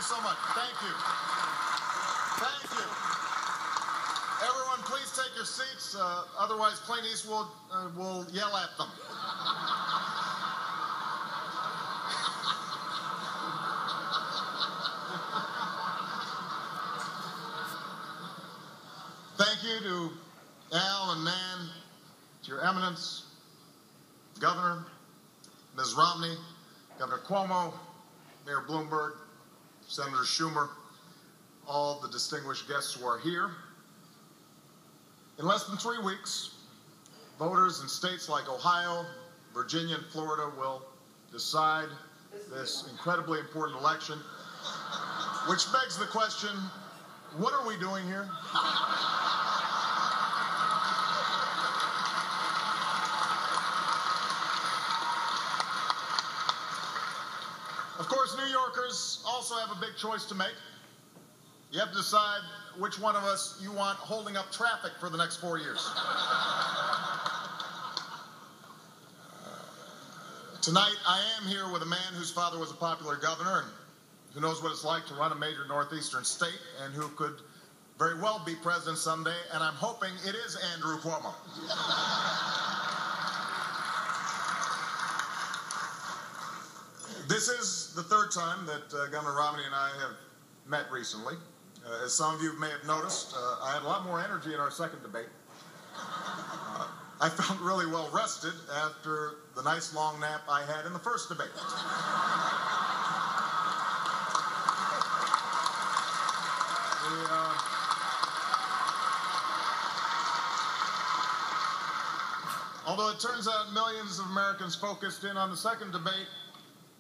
you so much. Thank you. Thank you. Everyone, please take your seats. Otherwise, Clint Eastwood will yell at them. Thank you to Al and Nan, to Your Eminence, Governor, Ms. Romney, Governor Cuomo, Mayor Bloomberg, Senator Schumer, all the distinguished guests who are here. In less than 3 weeks, voters in states like Ohio, Virginia, and Florida will decide this incredibly important election, which begs the question, what are we doing here? Of course, New Yorkers also have a big choice to make. You have to decide which one of us you want holding up traffic for the next 4 years. Tonight, I am here with a man whose father was a popular governor and who knows what it's like to run a major northeastern state and who could very well be president someday, and I'm hoping it is Andrew Cuomo. This is the third time that Governor Romney and I have met recently. As some of you may have noticed, I had a lot more energy in our second debate. I felt really well rested after the nice long nap I had in the first debate. Although it turns out millions of Americans focused in on the second debate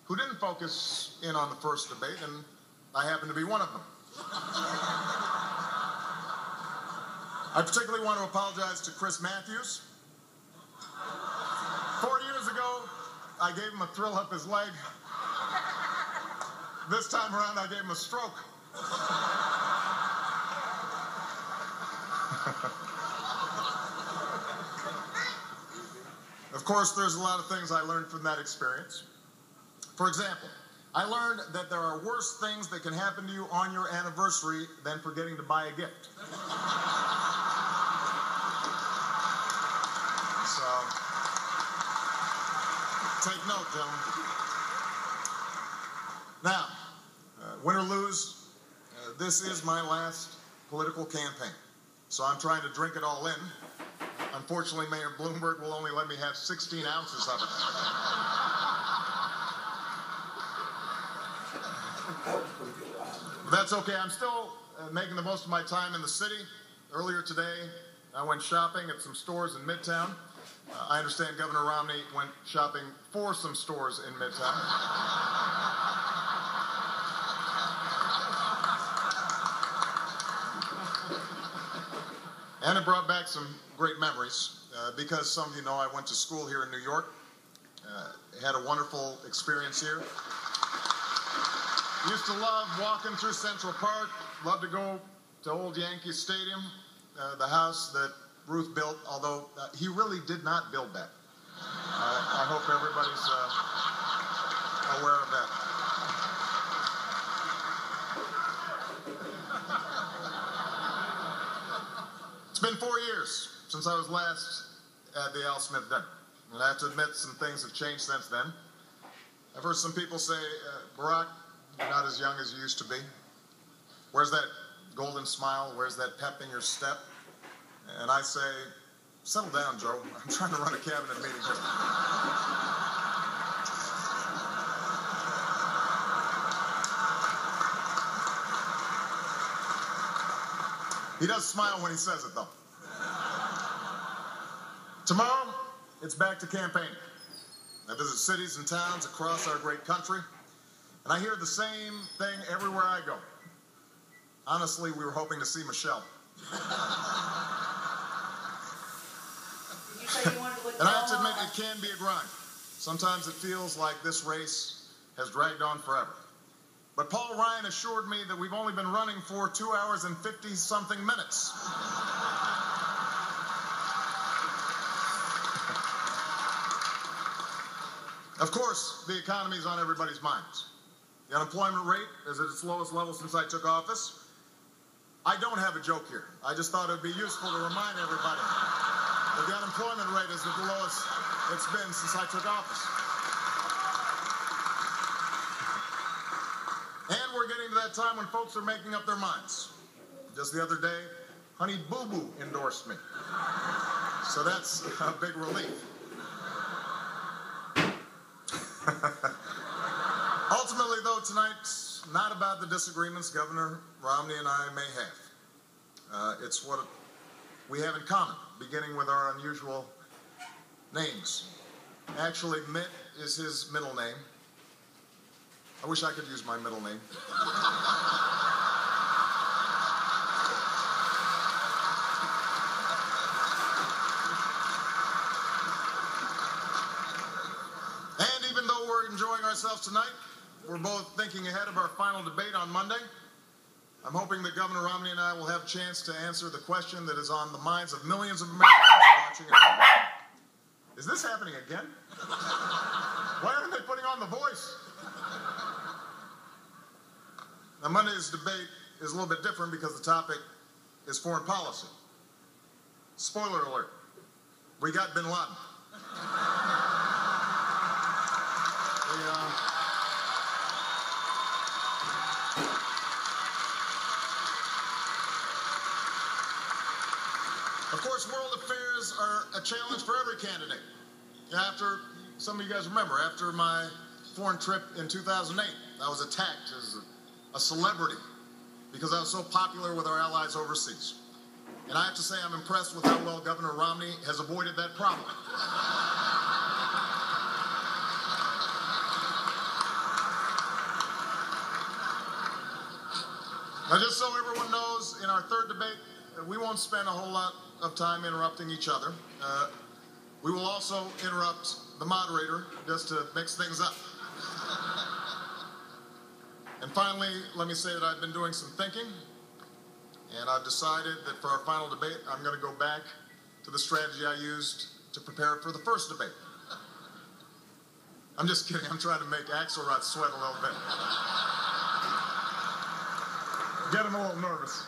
who didn't focus in on the first debate, and I happen to be one of them. I particularly want to apologize to Chris Matthews. 4 years ago, I gave him a thrill up his leg. This time around, I gave him a stroke. Of course, there's a lot of things I learned from that experience. For example, I learned that there are worse things that can happen to you on your anniversary than forgetting to buy a gift. So, take note, gentlemen. Now, win or lose, this is my last political campaign. So I'm trying to drink it all in. Unfortunately, Mayor Bloomberg will only let me have 16 ounces of it. But that's okay. I'm still making the most of my time in the city. Earlier today, I went shopping at some stores in Midtown. I understand Governor Romney went shopping for some stores in Midtown. And it brought back some great memories, because some of you know I went to school here in New York. Had a wonderful experience here. Used to love walking through Central Park, loved to go to Old Yankee Stadium, the house that Ruth built, although he really did not build that. I hope everybody's aware of that. It's been 4 years since I was last at the A.E.Smith dinner. And I have to admit some things have changed since then. I've heard some people say, Barack, you're not as young as you used to be. Where's that golden smile? Where's that pep in your step? And I say, settle down, Joe. I'm trying to run a cabinet meeting here. He does smile when he says it, though. Tomorrow, it's back to campaigning. I visit cities and towns across our great country, and I hear the same thing everywhere I go. Honestly, we were hoping to see Michelle. And I have to admit, it can be a grind. Sometimes it feels like this race has dragged on forever. But Paul Ryan assured me that we've only been running for 2 hours and 50-something minutes. Of course, the economy is on everybody's minds. The unemployment rate is at its lowest level since I took office. I don't have a joke here. I just thought it would be useful to remind everybody that the unemployment rate is at the lowest it's been since I took office. And we're getting to that time when folks are making up their minds. Just the other day, Honey Boo Boo endorsed me. So that's a big relief. Ultimately, though, tonight's not about the disagreements Governor Romney and I may have. It's what we have in common, beginning with our unusual names. Actually, Mitt is his middle name. I wish I could use my middle name. And even though we're enjoying ourselves tonight, we're both thinking ahead of our final debate on Monday. I'm hoping that Governor Romney and I will have a chance to answer the question that is on the minds of millions of Americans watching at home. Is this happening again? Why aren't they putting on The Voice? Now, Monday's debate is a little bit different because the topic is foreign policy. Spoiler alert, we got bin Laden. Of course, world affairs are a challenge for every candidate. After, some of you guys remember, after my foreign trip in 2008, I was attacked as a celebrity because I was so popular with our allies overseas. And I have to say I'm impressed with how well Governor Romney has avoided that problem. Now, just so everyone knows, in our third debate, we won't spend a whole lot of time interrupting each other. We will also interrupt the moderator just to mix things up. And finally, let me say that I've been doing some thinking, and I've decided that for our final debate, I'm going to go back to the strategy I used to prepare for the first debate. I'm just kidding. I'm trying to make Axelrod sweat a little bit. Get him a little nervous.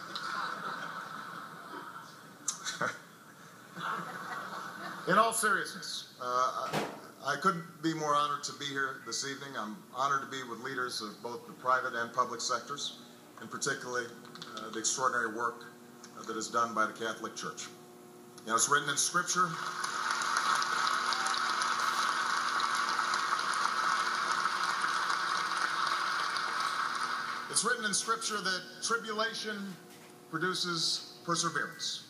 In all seriousness, I couldn't be more honored to be here this evening. I'm honored to be with leaders of both the private and public sectors, and particularly the extraordinary work that is done by the Catholic Church. You know, it's written in Scripture. It's written in Scripture that tribulation produces perseverance,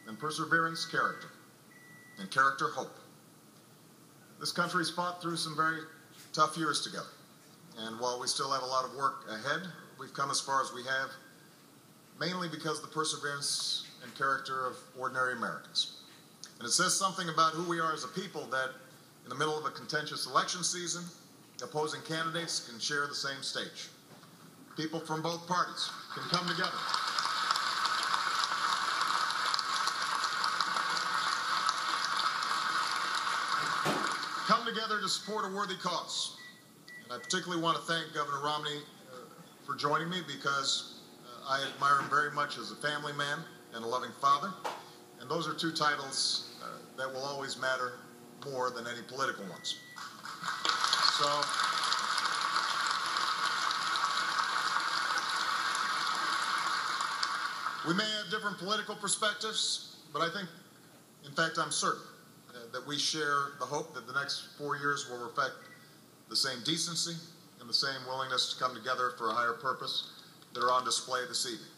and perseverance, character, and character, hope. This country's fought through some very tough years together, and while we still have a lot of work ahead, we've come as far as we have, mainly because of the perseverance and character of ordinary Americans. And it says something about who we are as a people that in the middle of a contentious election season, opposing candidates can share the same stage. People from both parties can come together. Come together to support a worthy cause. And I particularly want to thank Governor Romney for joining me because I admire him very much as a family man and a loving father. And those are two titles that will always matter more than any political ones. So, we may have different political perspectives, but I think, in fact, I'm certain that we share the hope that the next 4 years will reflect the same decency and the same willingness to come together for a higher purpose that are on display this evening.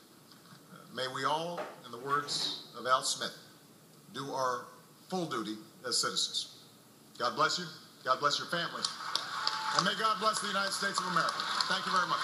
May we all, in the words of A.E.Smith, do our full duty as citizens. God bless you. God bless your families. And may God bless the United States of America. Thank you very much.